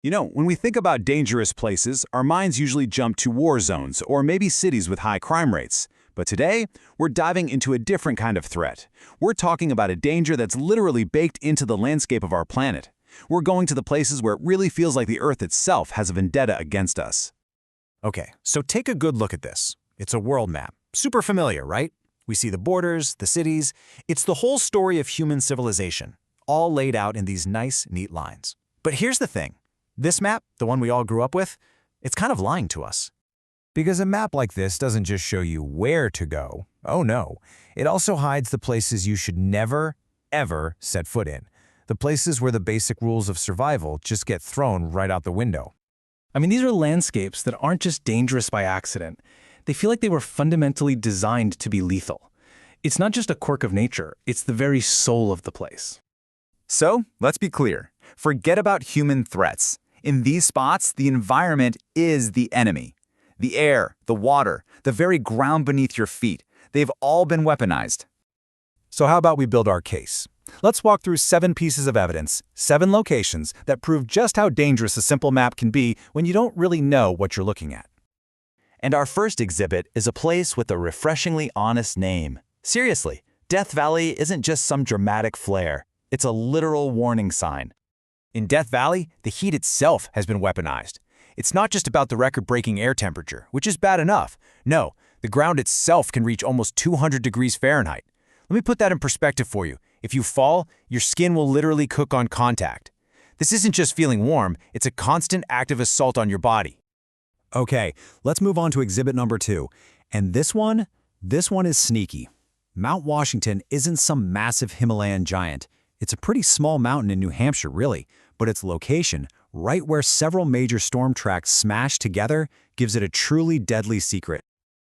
When we think about dangerous places, our minds usually jump to war zones or maybe cities with high crime rates. But today, we're diving into a different kind of threat. We're talking about a danger that's literally baked into the landscape of our planet. We're going to the places where it really feels like the Earth itself has a vendetta against us. Okay, so take a good look at this. It's a world map. Super familiar, right? We see the borders, the cities. It's the whole story of human civilization, all laid out in these nice, neat lines. But here's the thing. This map, the one we all grew up with, it's kind of lying to us. Because a map like this doesn't just show you where to go. Oh no, it also hides the places you should never, ever set foot in. The places where the basic rules of survival just get thrown right out the window. I mean, these are landscapes that aren't just dangerous by accident. They feel like they were fundamentally designed to be lethal. It's not just a quirk of nature, it's the very soul of the place. So, let's be clear. Forget about human threats. In these spots, the environment is the enemy. The air, the water, the very ground beneath your feet, they've all been weaponized. So how about we build our case? Let's walk through 7 pieces of evidence, 7 locations that prove just how dangerous a simple map can be when you don't really know what you're looking at. And our first exhibit is a place with a refreshingly honest name. Seriously, Death Valley isn't just some dramatic flair. It's a literal warning sign. In Death Valley, the heat itself has been weaponized. It's not just about the record-breaking air temperature, which is bad enough. No, the ground itself can reach almost 200 degrees Fahrenheit. Let me put that in perspective for you. If you fall, your skin will literally cook on contact. This isn't just feeling warm, it's a constant active assault on your body. Okay, let's move on to exhibit number 2. And this one is sneaky. Mount Washington isn't some massive Himalayan giant. It's a pretty small mountain in New Hampshire, really, but its location, right where several major storm tracks smash together, gives it a truly deadly secret.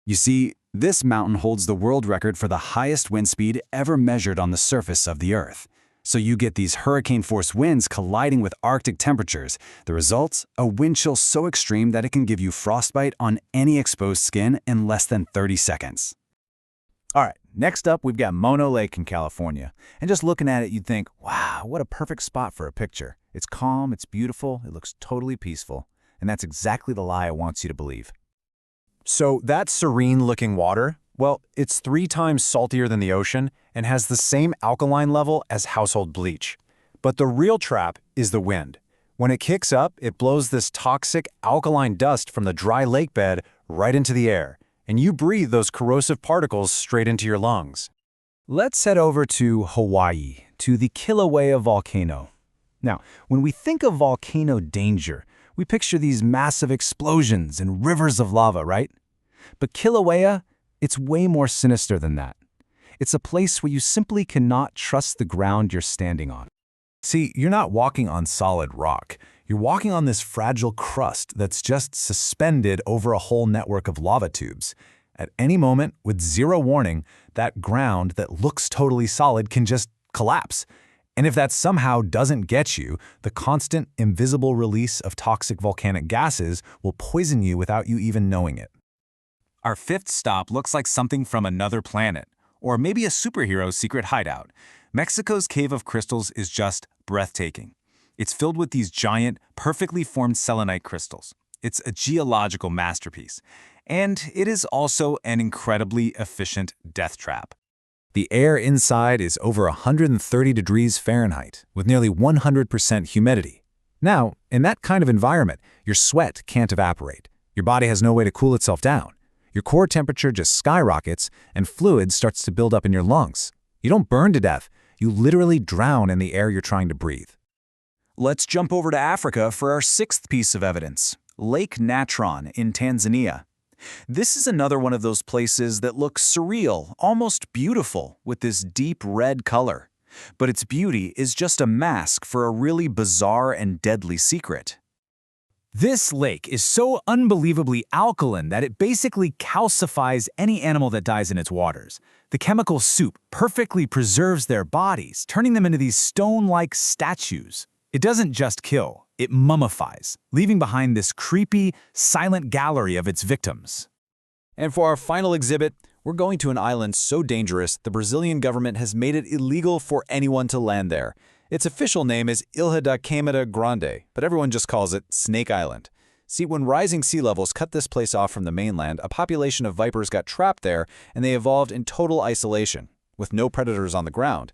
You see, this mountain holds the world record for the highest wind speed ever measured on the surface of the Earth. So you get these hurricane-force winds colliding with Arctic temperatures. The result? A wind chill so extreme that it can give you frostbite on any exposed skin in less than 30 seconds. All right, next up, we've got Mono Lake in California. And just looking at it, you'd think, wow, what a perfect spot for a picture. It's calm, it's beautiful, it looks totally peaceful. And that's exactly the lie it wants you to believe. So that serene-looking water, well, it's 3 times saltier than the ocean and has the same alkaline level as household bleach. But the real trap is the wind. When it kicks up, it blows this toxic alkaline dust from the dry lake bed right into the air, and you breathe those corrosive particles straight into your lungs. Let's head over to Hawaii, to the Kilauea volcano. Now, when we think of volcano danger, we picture these massive explosions and rivers of lava, right? But Kilauea, it's way more sinister than that. It's a place where you simply cannot trust the ground you're standing on. See, you're not walking on solid rock. You're walking on this fragile crust that's just suspended over a whole network of lava tubes. At any moment, with zero warning, that ground that looks totally solid can just collapse. And if that somehow doesn't get you, the constant, invisible release of toxic volcanic gases will poison you without you even knowing it. Our 5th stop looks like something from another planet, or maybe a superhero's secret hideout. Mexico's Cave of Crystals is just breathtaking. It's filled with these giant, perfectly formed selenite crystals. It's a geological masterpiece. And it is also an incredibly efficient death trap. The air inside is over 130 degrees Fahrenheit, with nearly 100% humidity. Now, in that kind of environment, your sweat can't evaporate. Your body has no way to cool itself down. Your core temperature just skyrockets, and fluid starts to build up in your lungs. You don't burn to death. You literally drown in the air you're trying to breathe. Let's jump over to Africa for our 6th piece of evidence, Lake Natron in Tanzania. This is another one of those places that looks surreal, almost beautiful, with this deep red color. But its beauty is just a mask for a really bizarre and deadly secret. This lake is so unbelievably alkaline that it basically calcifies any animal that dies in its waters. The chemical soup perfectly preserves their bodies, turning them into these stone-like statues. It doesn't just kill, it mummifies, leaving behind this creepy, silent gallery of its victims. And for our final exhibit, we're going to an island so dangerous the Brazilian government has made it illegal for anyone to land there. Its official name is Ilha da Queimada Grande, but everyone just calls it Snake Island. See, when rising sea levels cut this place off from the mainland, a population of vipers got trapped there, and they evolved in total isolation, with no predators on the ground.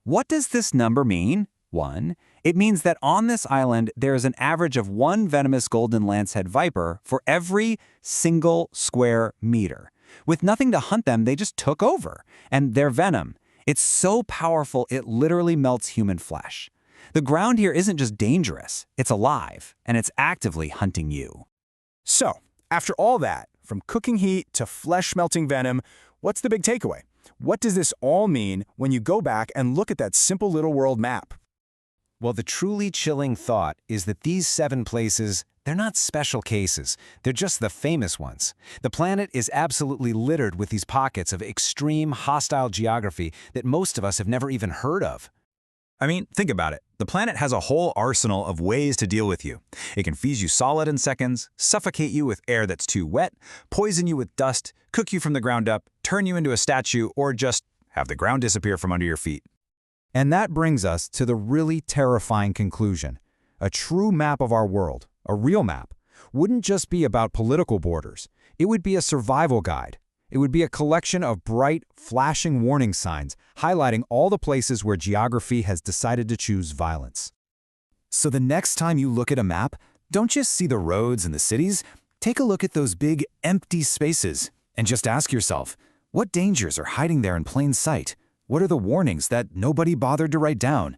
What does this number mean? 1. It means that on this island, there is an average of 1 venomous golden lancehead viper for every single square meter. With nothing to hunt them, they just took over. And their venom, it's so powerful it literally melts human flesh. The ground here isn't just dangerous, it's alive, and it's actively hunting you. So, after all that, from cooking heat to flesh-melting venom, what's the big takeaway? What does this all mean when you go back and look at that simple little world map? Well, the truly chilling thought is that these 7 places, they're not special cases. They're just the famous ones. The planet is absolutely littered with these pockets of extreme, hostile geography that most of us have never even heard of. I mean, think about it. The planet has a whole arsenal of ways to deal with you. It can freeze you solid in seconds, suffocate you with air that's too wet, poison you with dust, cook you from the ground up, turn you into a statue, or just have the ground disappear from under your feet. And that brings us to the really terrifying conclusion. A true map of our world, a real map, wouldn't just be about political borders. It would be a survival guide. It would be a collection of bright, flashing warning signs highlighting all the places where geography has decided to choose violence. So the next time you look at a map, don't just see the roads and the cities. Take a look at those big, empty spaces and just ask yourself, what dangers are hiding there in plain sight? What are the warnings that nobody bothered to write down?